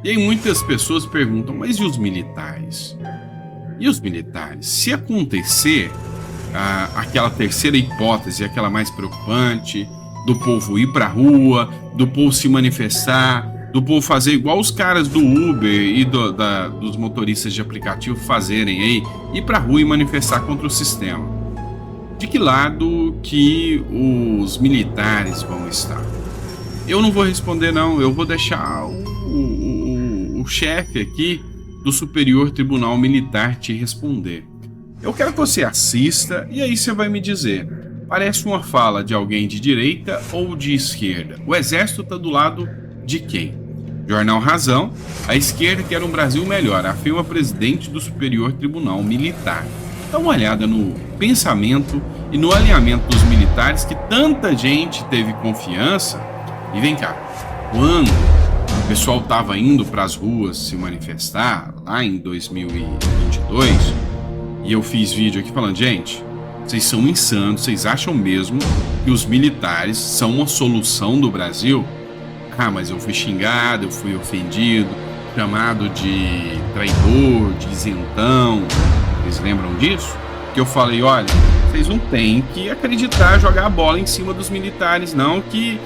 E aí muitas pessoas perguntam, mas e os militares? E os militares? Se acontecer aquela terceira hipótese, aquela mais preocupante, do povo ir pra rua, do povo se manifestar, do povo fazer igual os caras do Uber e dos motoristas de aplicativo fazerem aí, ir pra rua e manifestar contra o sistema. De que lado que os militares vão estar? Eu não vou responder não, eu vou deixar o chefe aqui do Superior Tribunal Militar te responder. Eu quero que você assista e aí você vai me dizer, parece uma fala de alguém de direita ou de esquerda? O exército está do lado de quem? Jornal Razão, a esquerda quer um Brasil melhor, afirma presidente do Superior Tribunal Militar. Dá uma olhada no pensamento e no alinhamento dos militares que tanta gente teve confiança. E vem cá, quando o pessoal estava indo para as ruas se manifestar, lá em 2022, e eu fiz vídeo aqui falando, gente, vocês são insanos, vocês acham mesmo que os militares são uma solução do Brasil? Ah, mas eu fui xingado, eu fui ofendido, chamado de traidor, de isentão. Vocês lembram disso? Que eu falei, olha, vocês não têm que acreditar, jogar a bola em cima dos militares, não, que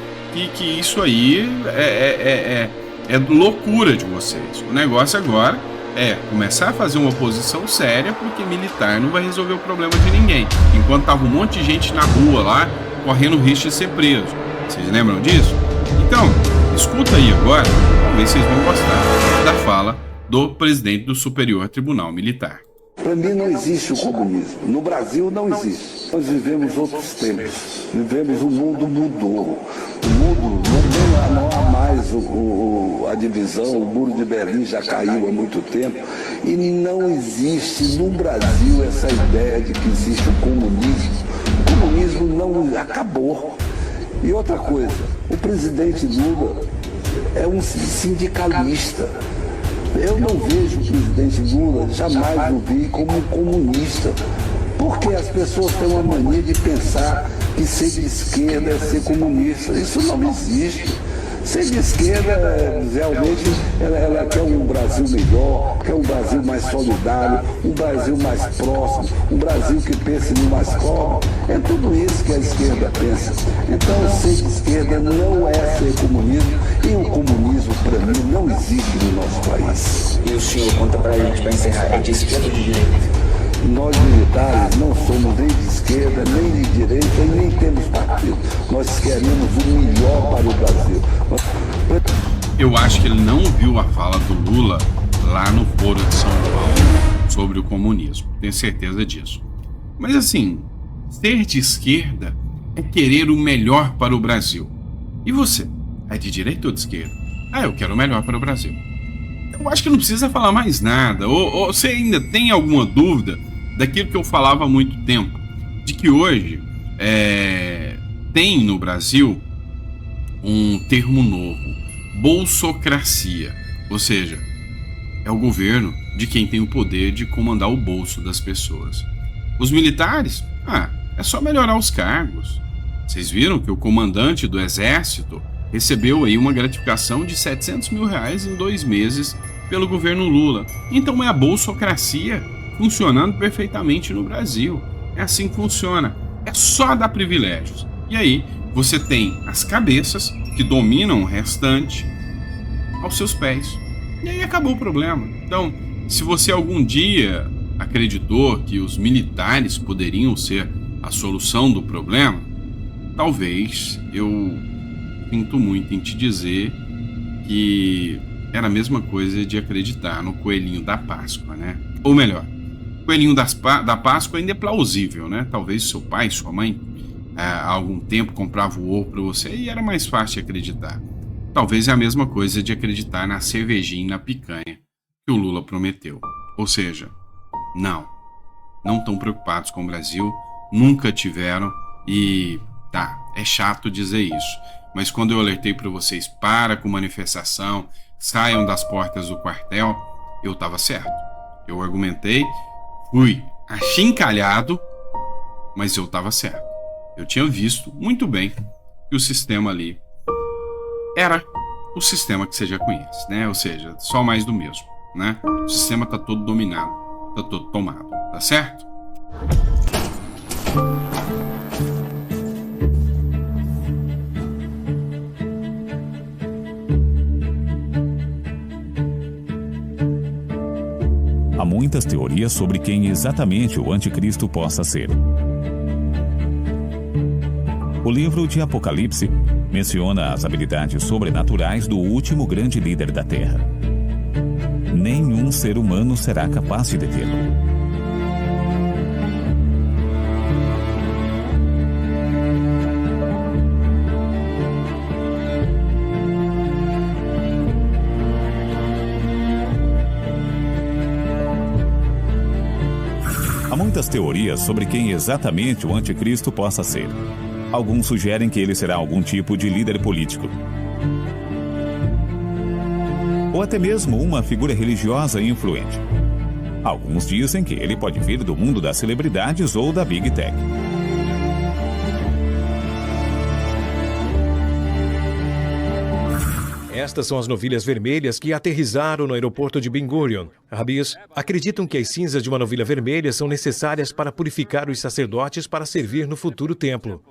isso aí é loucura de vocês. O negócio agora é começar a fazer uma oposição séria, porque militar não vai resolver o problema de ninguém. Enquanto tava um monte de gente na rua lá, correndo risco de ser preso. Vocês lembram disso? Então, escuta aí agora, vamos ver se vocês vão gostar da fala do presidente do Superior Tribunal Militar. Para mim não existe o comunismo. No Brasil não existe. Nós vivemos outros tempos. O mundo mudou. O mundo não há mais a divisão, o muro de Berlim já caiu há muito tempo. E não existe no Brasil essa ideia de que existe o comunismo. O comunismo não acabou. E outra coisa, o presidente Lula é um sindicalista. Eu não vejo o presidente Lula, jamais o vi como um comunista. Porque as pessoas têm uma mania de pensar que ser de esquerda é ser comunista. Isso não existe. Ser de esquerda, realmente, ela quer um Brasil melhor, quer um Brasil mais solidário, um Brasil mais próximo, um Brasil que pense no mais pobre. É tudo isso que a esquerda pensa. Então, ser de esquerda não é ser comunismo, e o comunismo, para mim, não existe no nosso país. E o senhor, conta pra gente, para encerrar, é de esquerda ou de direita? Nós militares não somos nem de esquerda, nem de direita e nem temos partido. Nós queremos o melhor para o Brasil. Eu acho que ele não viu a fala do Lula lá no Foro de São Paulo sobre o comunismo. Tenho certeza disso. Mas assim, ser de esquerda é querer o melhor para o Brasil. E você? É de direita ou de esquerda? Ah, eu quero o melhor para o Brasil. Eu acho que não precisa falar mais nada. Ou você ainda tem alguma dúvida daquilo que eu falava há muito tempo, de que hoje tem no Brasil um termo novo, bolsocracia, ou seja, é o governo de quem tem o poder de comandar o bolso das pessoas. Os militares, é só melhorar os cargos. Vocês viram que o comandante do exército recebeu aí uma gratificação de R$700 mil em 2 meses pelo governo Lula. Então é a bolsocracia funcionando perfeitamente no Brasil. É assim que funciona. É só dar privilégios. E aí você tem as cabeças que dominam o restante aos seus pés. E aí acabou o problema. Então, se você algum dia acreditou que os militares poderiam ser a solução do problema, talvez eu sinto muito em te dizer que era a mesma coisa de acreditar no coelhinho da Páscoa, né? Ou melhor, o coelhinho da Páscoa ainda é plausível, né? Talvez seu pai, sua mãe, há algum tempo comprava o ovo para você e era mais fácil de acreditar. Talvez é a mesma coisa de acreditar na cervejinha e na picanha que o Lula prometeu. Ou seja, não estão preocupados com o Brasil, nunca tiveram e é chato dizer isso. Mas quando eu alertei para vocês, para com manifestação, saiam das portas do quartel, eu estava certo. Eu argumentei, fui achincalhado, mas eu estava certo. Eu tinha visto muito bem que o sistema ali era o sistema que você já conhece, né? Ou seja, só mais do mesmo, né? O sistema tá todo dominado, tá todo tomado, tá certo? Há muitas teorias sobre quem exatamente o anticristo possa ser. O livro de Apocalipse menciona as habilidades sobrenaturais do último grande líder da Terra. Nenhum ser humano será capaz de detê-lo. Há muitas teorias sobre quem exatamente o anticristo possa ser. Alguns sugerem que ele será algum tipo de líder político. Ou até mesmo uma figura religiosa influente. Alguns dizem que ele pode vir do mundo das celebridades ou da Big Tech. Estas são as novilhas vermelhas que aterrissaram no aeroporto de Ben Gurion. Rabis acreditam que as cinzas de uma novilha vermelha são necessárias para purificar os sacerdotes para servir no futuro templo.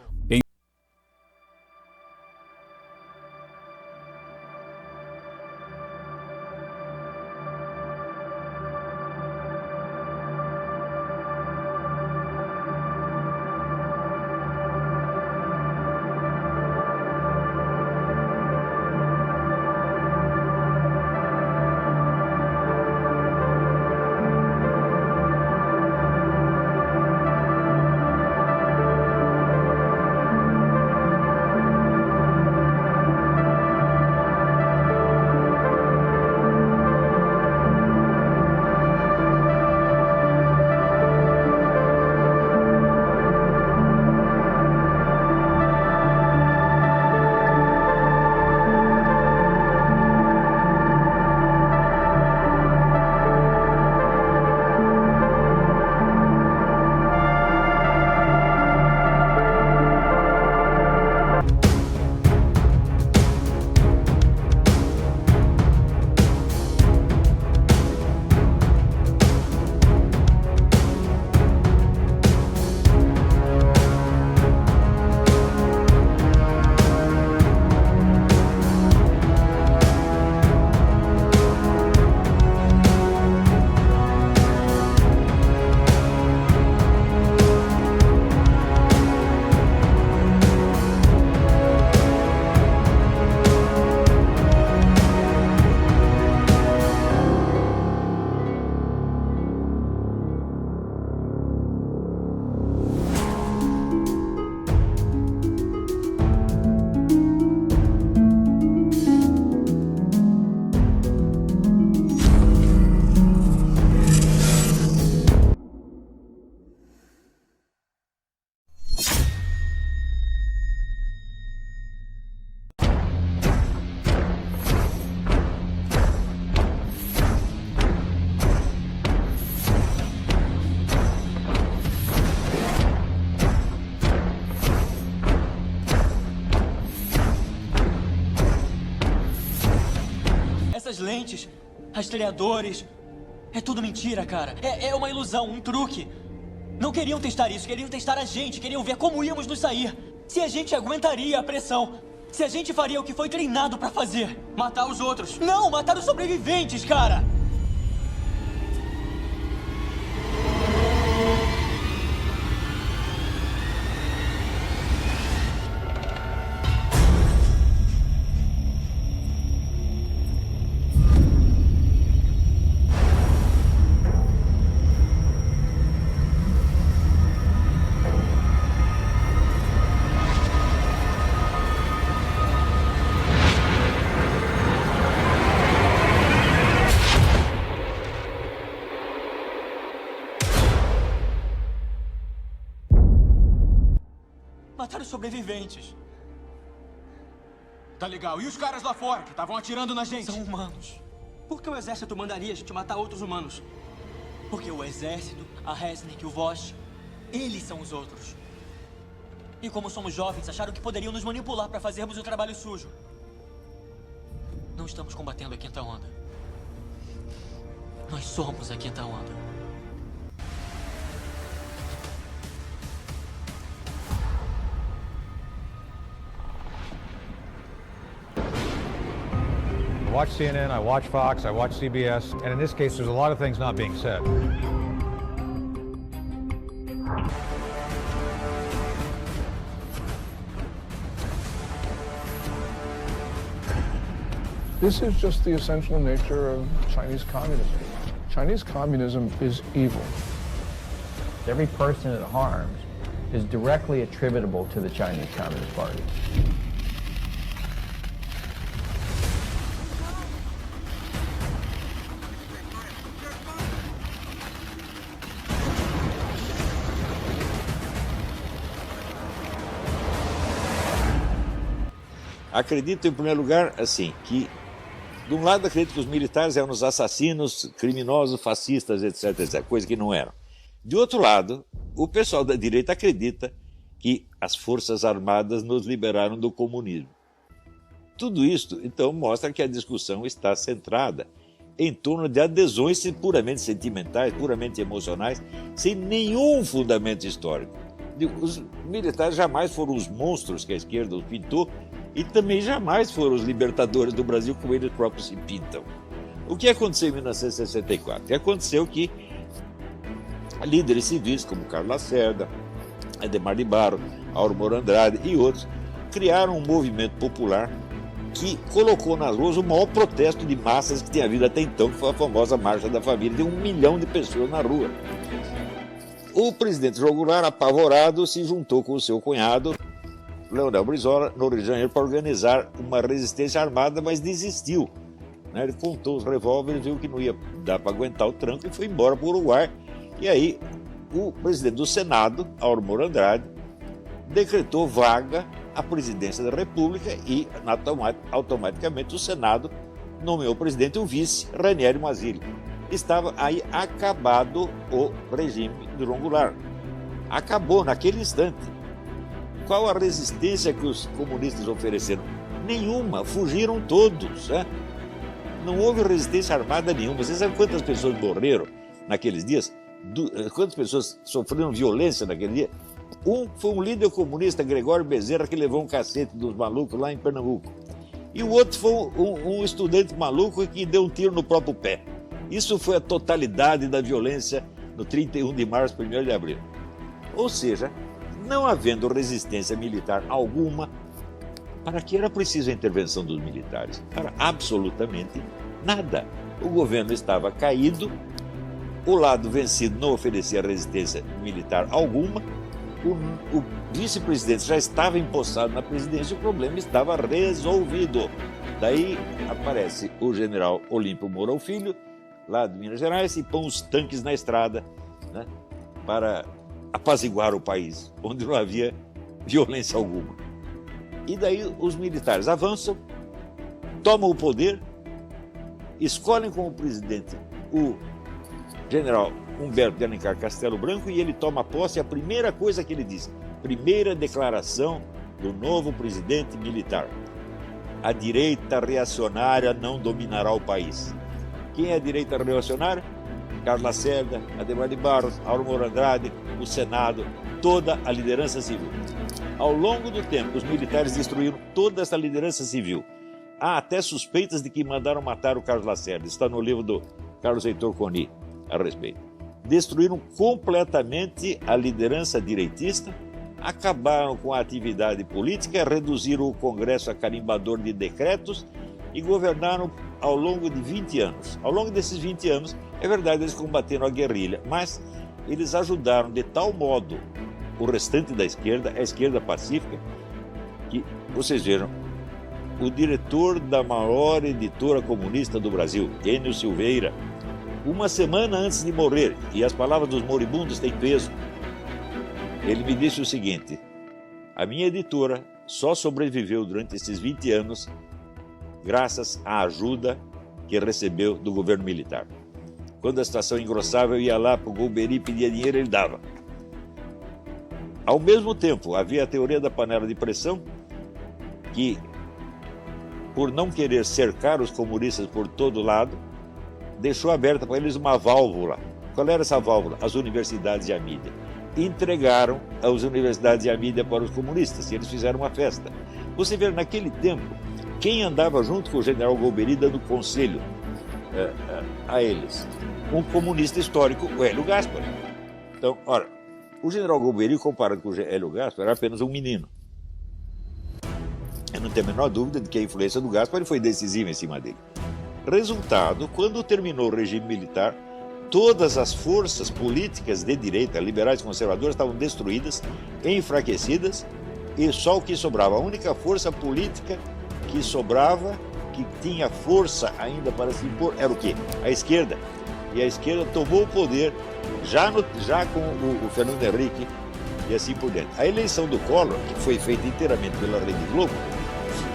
Lentes, rastreadores. É tudo mentira, cara. É uma ilusão, um truque. Não queriam testar isso, queriam testar a gente, queriam ver como íamos nos sair. Se a gente aguentaria a pressão. Se a gente faria o que foi treinado pra fazer. Matar os outros. Não, matar os sobreviventes, cara. Mataram os sobreviventes. Tá legal. E os caras lá fora que estavam atirando na gente? São humanos. Por que o exército mandaria a gente matar outros humanos? Porque o exército, a Resnick e o Vosh, eles são os outros. E como somos jovens, acharam que poderiam nos manipular para fazermos o trabalho sujo. Não estamos combatendo a quinta onda. Nós somos a quinta onda. I watch CNN, I watch Fox, I watch CBS, and in this case, there's a lot of things not being said. This is just the essential nature of Chinese communism. Chinese communism is evil. Every person it harms is directly attributable to the Chinese Communist Party. Acredito, em primeiro lugar, assim, que, de um lado, acredito que os militares eram os assassinos, criminosos, fascistas, etc., etc., coisa que não eram. De outro lado, o pessoal da direita acredita que as Forças Armadas nos liberaram do comunismo. Tudo isso, então, mostra que a discussão está centrada em torno de adesões puramente sentimentais, puramente emocionais, sem nenhum fundamento histórico. Os militares jamais foram os monstros que a esquerda os pintou, e também jamais foram os libertadores do Brasil como eles próprios se pintam. O que aconteceu em 1964? Aconteceu que líderes civis como Carlos Lacerda, Adhemar de Barros, Auro Moro Andrade e outros criaram um movimento popular que colocou nas ruas o maior protesto de massas que tinha havido até então, que foi a famosa Marcha da Família, de 1 milhão de pessoas na rua. O presidente João Goulart, apavorado, se juntou com o seu cunhado, Leonel Brizola, no Rio de Janeiro, para organizar uma resistência armada, mas desistiu. Ele contou os revólveres, viu que não ia dar para aguentar o tranco e foi embora para o Uruguai. E aí o presidente do Senado, Auro Moro Andrade, decretou vaga à presidência da República e automaticamente o Senado nomeou o presidente e o vice, Ranieri Mazzilli. Estava aí acabado o regime de João Goulart. Acabou naquele instante. Qual a resistência que os comunistas ofereceram? Nenhuma, fugiram todos. Não houve resistência armada nenhuma. Você sabe quantas pessoas morreram naqueles dias? Quantas pessoas sofreram violência naquele dia? Foi um líder comunista, Gregório Bezerra, que levou um cacete dos malucos lá em Pernambuco. E o outro foi um estudante maluco que deu um tiro no próprio pé. Isso foi a totalidade da violência no 31 de março, 1º de abril. Ou seja, não havendo resistência militar alguma, para que era preciso a intervenção dos militares? Para absolutamente nada. O governo estava caído, o lado vencido não oferecia resistência militar alguma, o vice-presidente já estava empossado na presidência e o problema estava resolvido. Daí aparece o general Olímpio Mourão Filho, lá de Minas Gerais, e põe os tanques na estrada, para apaziguar o país, onde não havia violência alguma. E daí os militares avançam, tomam o poder, escolhem como presidente o general Humberto de Alencar Castelo Branco e ele toma posse. A primeira coisa que ele diz, primeira declaração do novo presidente militar: a direita reacionária não dominará o país. Quem é a direita reacionária? Carlos Lacerda, Adhemar de Barros, Auro Moro Andrade, o Senado, toda a liderança civil. Ao longo do tempo, os militares destruíram toda essa liderança civil. Há até suspeitas de que mandaram matar o Carlos Lacerda. Está no livro do Carlos Heitor Coni a respeito. Destruíram completamente a liderança direitista, acabaram com a atividade política, reduziram o Congresso a carimbador de decretos e governaram ao longo de 20 anos. Ao longo desses 20 anos, é verdade, eles combateram a guerrilha, mas eles ajudaram de tal modo o restante da esquerda, a esquerda pacífica, que, vocês viram, o diretor da maior editora comunista do Brasil, Enio Silveira, uma semana antes de morrer, e as palavras dos moribundos têm peso, ele me disse o seguinte: a minha editora só sobreviveu durante esses 20 anos graças à ajuda que recebeu do governo militar. Quando a situação engrossava, eu ia lá para o Golbery, pedia dinheiro, ele dava. Ao mesmo tempo, havia a teoria da panela de pressão, que por não querer cercar os comunistas por todo lado, deixou aberta para eles uma válvula. Qual era essa válvula? As universidades e a mídia. Entregaram as universidades e a mídia para os comunistas e eles fizeram uma festa. Você vê, naquele tempo, quem andava junto com o general Golbery dando conselho a eles? Um comunista histórico, o Hélio Gaspari. Então, ora, o general Golbery, comparado com o Hélio Gaspari, era apenas um menino. Eu não tenho a menor dúvida de que a influência do Gaspari foi decisiva em cima dele. Resultado, quando terminou o regime militar, todas as forças políticas de direita, liberais e conservadoras, estavam destruídas, enfraquecidas, e só o que sobrava, a única força política que sobrava, que tinha força ainda para se impor, era o quê? A esquerda. E a esquerda tomou o poder já com o Fernando Henrique e assim por diante. A eleição do Collor, que foi feita inteiramente pela Rede Globo,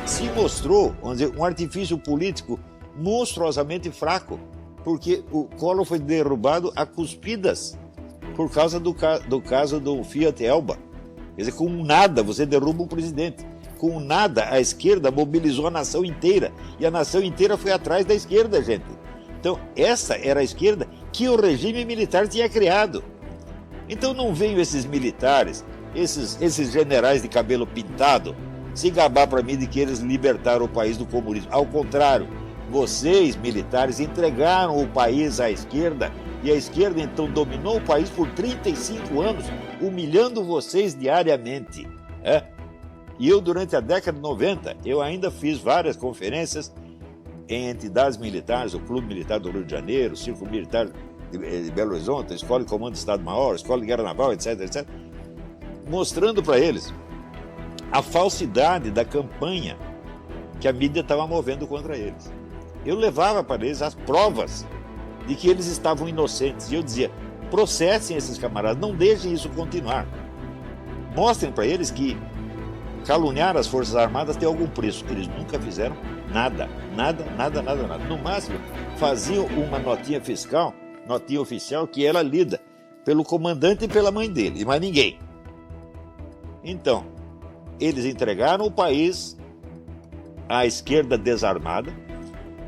se mostrou, vamos dizer, um artifício político monstruosamente fraco, porque o Collor foi derrubado a cuspidas por causa do caso do Fiat Elba. Quer dizer, com nada você derruba um presidente. Com nada a esquerda mobilizou a nação inteira. E a nação inteira foi atrás da esquerda, gente. Então, essa era a esquerda que o regime militar tinha criado. Então não venham esses militares, esses generais de cabelo pintado, se gabar para mim de que eles libertaram o país do comunismo. Ao contrário, vocês, militares, entregaram o país à esquerda e a esquerda então dominou o país por 35 anos, humilhando vocês diariamente. E eu, durante a década de 90, eu ainda fiz várias conferências em entidades militares, o Clube Militar do Rio de Janeiro, o Círculo Militar de Belo Horizonte, a Escola de Comando de Estado-Maior, a Escola de Guerra Naval, etc., etc., mostrando para eles a falsidade da campanha que a mídia estava movendo contra eles. Eu levava para eles as provas de que eles estavam inocentes. E eu dizia, processem esses camaradas, não deixem isso continuar. Mostrem para eles que caluniar as Forças Armadas tem algum preço. Eles nunca fizeram nada. No máximo, faziam uma notinha fiscal, notinha oficial, que era lida pelo comandante e pela mãe dele, e mais ninguém. Então, eles entregaram o país à esquerda desarmada,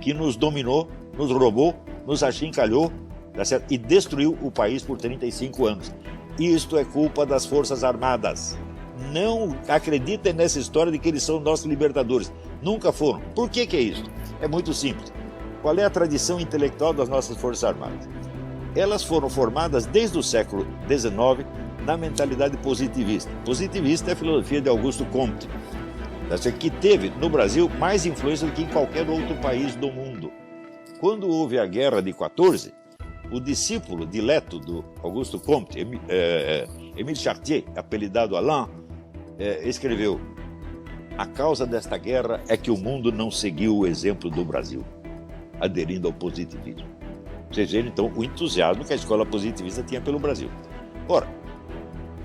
que nos dominou, nos roubou, nos achincalhou, tá certo? E destruiu o país por 35 anos. Isto é culpa das Forças Armadas. Não acreditem nessa história de que eles são nossos libertadores. Nunca foram. Por que é isso? É muito simples. Qual é a tradição intelectual das nossas Forças Armadas? Elas foram formadas desde o século XIX na mentalidade positivista. Positivista é a filosofia de Augusto Comte, que teve no Brasil mais influência do que em qualquer outro país do mundo. Quando houve a Guerra de 14, o discípulo dileto do Augusto Comte, Émile Chartier, apelidado Alain, escreveu: a causa desta guerra é que o mundo não seguiu o exemplo do Brasil, aderindo ao positivismo. Vocês vejam, então, o entusiasmo que a escola positivista tinha pelo Brasil. Ora,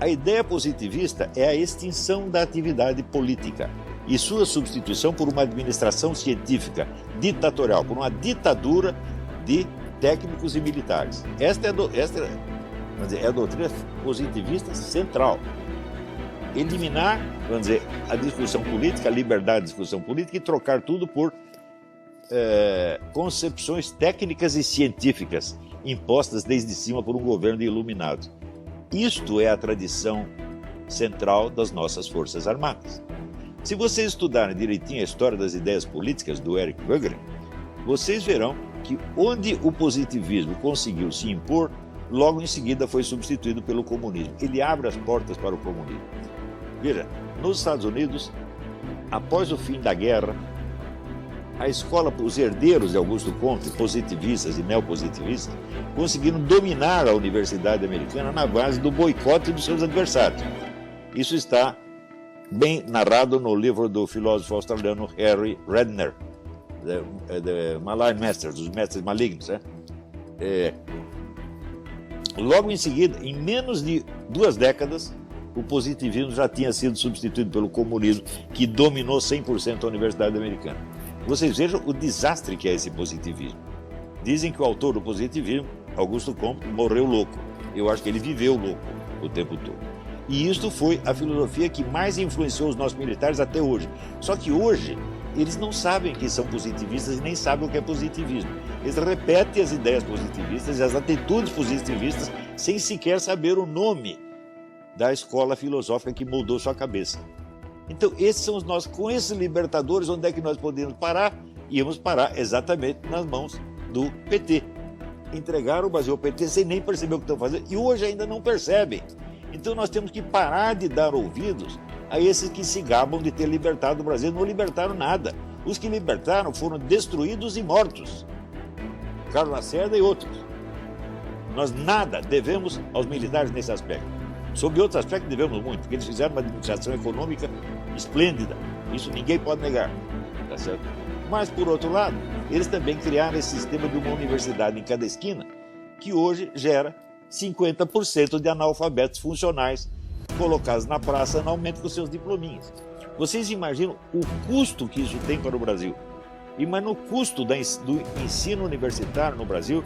a ideia positivista é a extinção da atividade política e sua substituição por uma administração científica ditatorial, por uma ditadura de técnicos e militares. Esta é a doutrina positivista central. Eliminar, vamos dizer, a discussão política, a liberdade de discussão política e trocar tudo por concepções técnicas e científicas impostas desde cima por um governo de iluminados. Isto é a tradição central das nossas Forças Armadas. Se vocês estudarem direitinho a história das ideias políticas do Eric Voegelin, vocês verão que onde o positivismo conseguiu se impor, logo em seguida foi substituído pelo comunismo. Ele abre as portas para o comunismo. Veja, nos Estados Unidos, após o fim da guerra, a escola, os herdeiros de Augusto Comte, positivistas e neopositivistas, conseguiram dominar a universidade americana na base do boicote dos seus adversários. Isso está bem narrado no livro do filósofo australiano Harry Redknapp, The Malign Masters, os mestres malignos. Logo em seguida, em menos de 2 décadas, o positivismo já tinha sido substituído pelo comunismo, que dominou 100% a universidade americana. Vocês vejam o desastre que é esse positivismo. Dizem que o autor do positivismo, Augusto Comte, morreu louco. Eu acho que ele viveu louco o tempo todo. E isto foi a filosofia que mais influenciou os nossos militares até hoje. Só que hoje, eles não sabem que são positivistas e nem sabem o que é positivismo. Eles repetem as ideias positivistas e as atitudes positivistas sem sequer saber o nome da escola filosófica que moldou sua cabeça. Então, esses são os nossos, com esses libertadores, onde é que nós podemos parar? Íamos parar exatamente nas mãos do PT. Entregaram o Brasil ao PT sem nem perceber o que estão fazendo e hoje ainda não percebem. Então, nós temos que parar de dar ouvidos a esses que se gabam de ter libertado o Brasil. Não libertaram nada. Os que libertaram foram destruídos e mortos. Carlos Lacerda e outros. Nós nada devemos aos militares nesse aspecto. Sob outro aspecto, devemos muito, porque eles fizeram uma administração econômica esplêndida. Isso ninguém pode negar. Tá certo? Mas, por outro lado, eles também criaram esse sistema de uma universidade em cada esquina, que hoje gera 50% de analfabetos funcionais colocados na praça anualmente com seus diplominhas. Vocês imaginam o custo que isso tem para o Brasil? Mas no custo do ensino universitário no Brasil,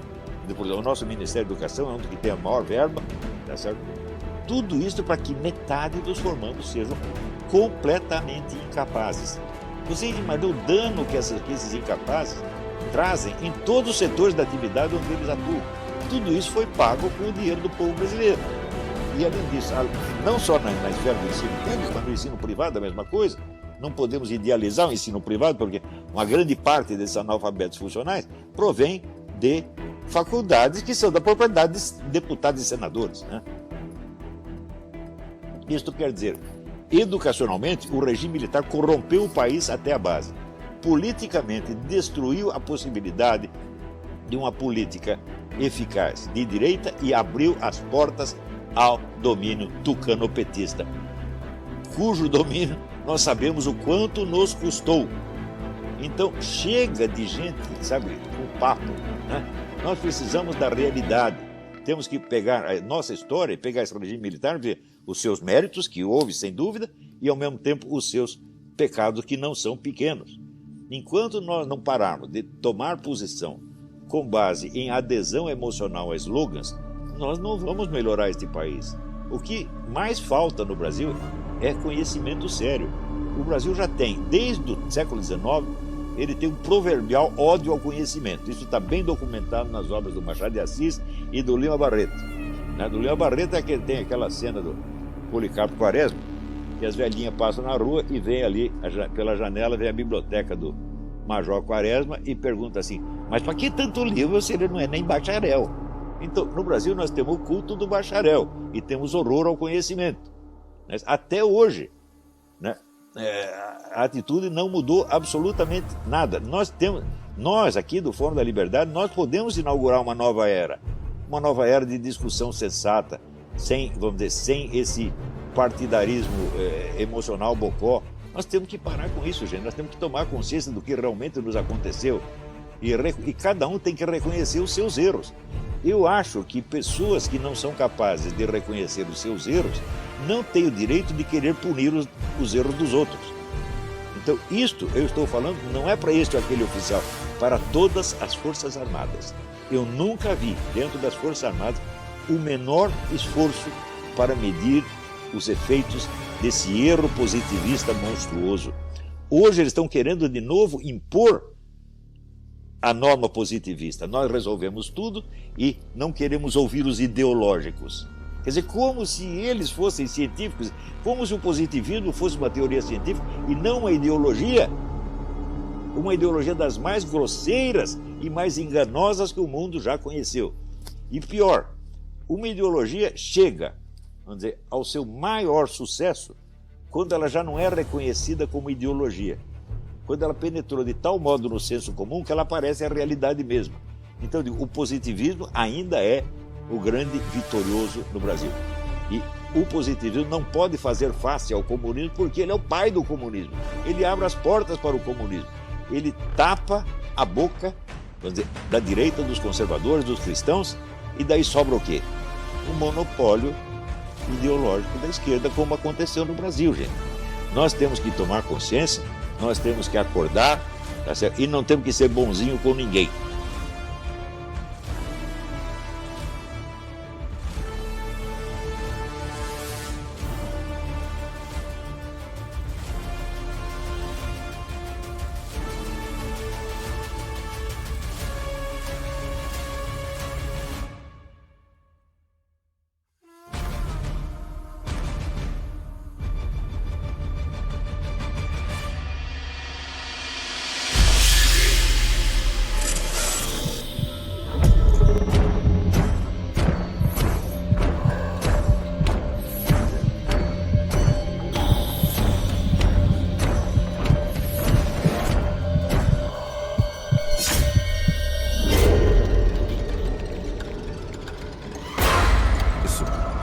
o nosso Ministério da Educação é um dos que tem a maior verba, tá certo? Tudo isso para que metade dos formandos sejam completamente incapazes. Vocês imaginam o dano que esses incapazes trazem em todos os setores da atividade onde eles atuam? Tudo isso foi pago com o dinheiro do povo brasileiro. E além disso, não só na esfera do ensino público, mas no ensino privado a mesma coisa. Não podemos idealizar o ensino privado, porque uma grande parte desses analfabetos funcionais provém de faculdades que são da propriedade de deputados e senadores, né? Isto quer dizer, educacionalmente, o regime militar corrompeu o país até a base. Politicamente, destruiu a possibilidade de uma política eficaz de direita e abriu as portas ao domínio tucano-petista, cujo domínio nós sabemos o quanto nos custou. Então, chega de gente, sabe, com papo, né? Nós precisamos da realidade. Temos que pegar a nossa história e pegar esse regime militar, ver os seus méritos, que houve, sem dúvida, e, ao mesmo tempo, os seus pecados, que não são pequenos. Enquanto nós não pararmos de tomar posição com base em adesão emocional a slogans, nós não vamos melhorar este país. O que mais falta no Brasil é conhecimento sério. O Brasil já tem, desde o século XIX, ele tem um proverbial ódio ao conhecimento. Isso está bem documentado nas obras do Machado de Assis e do Lima Barreto. Do Lima Barreto é que tem aquela cena do Policarpo Quaresma, que as velhinhas passam na rua e vem ali, pela janela, vem a biblioteca do Major Quaresma e pergunta assim, mas para que tanto livro se ele não é nem bacharel? Então, no Brasil nós temos o culto do bacharel e temos horror ao conhecimento. Até hoje, né? A atitude não mudou absolutamente nada. Nós aqui do Fórum da Liberdade, nós podemos inaugurar uma nova era de discussão sensata, sem esse partidarismo emocional bocó. Nós temos que parar com isso, gente. Nós temos que tomar consciência do que realmente nos aconteceu e cada um tem que reconhecer os seus erros. Eu acho que pessoas que não são capazes de reconhecer os seus erros não têm o direito de querer punir os erros dos outros. Então, isto eu estou falando não é para este ou aquele oficial, para todas as Forças Armadas. Eu nunca vi, dentro das Forças Armadas, o menor esforço para medir os efeitos desse erro positivista monstruoso. Hoje eles estão querendo de novo impor a norma positivista. Nós resolvemos tudo e não queremos ouvir os ideológicos. Quer dizer, como se eles fossem científicos, como se o positivismo fosse uma teoria científica e não uma ideologia das mais grosseiras e mais enganosas que o mundo já conheceu. E pior, uma ideologia chega, vamos dizer, ao seu maior sucesso quando ela já não é reconhecida como ideologia. Quando ela penetrou de tal modo no senso comum que ela parece a realidade mesmo. Então, o positivismo ainda é o grande vitorioso no Brasil. E o positivismo não pode fazer face ao comunismo porque ele é o pai do comunismo. Ele abre as portas para o comunismo. Ele tapa a boca, vamos dizer, da direita, dos conservadores, dos cristãos, e daí sobra o quê? Um monopólio ideológico da esquerda, como aconteceu no Brasil, gente. Nós temos que tomar consciência, nós temos que acordar, tá certo? E não temos que ser bonzinho com ninguém.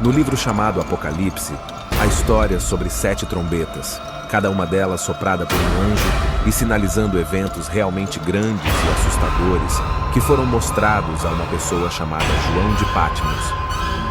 No livro chamado Apocalipse, há histórias sobre 7 trombetas, cada uma delas soprada por um anjo e sinalizando eventos realmente grandes e assustadores que foram mostrados a uma pessoa chamada João de Patmos.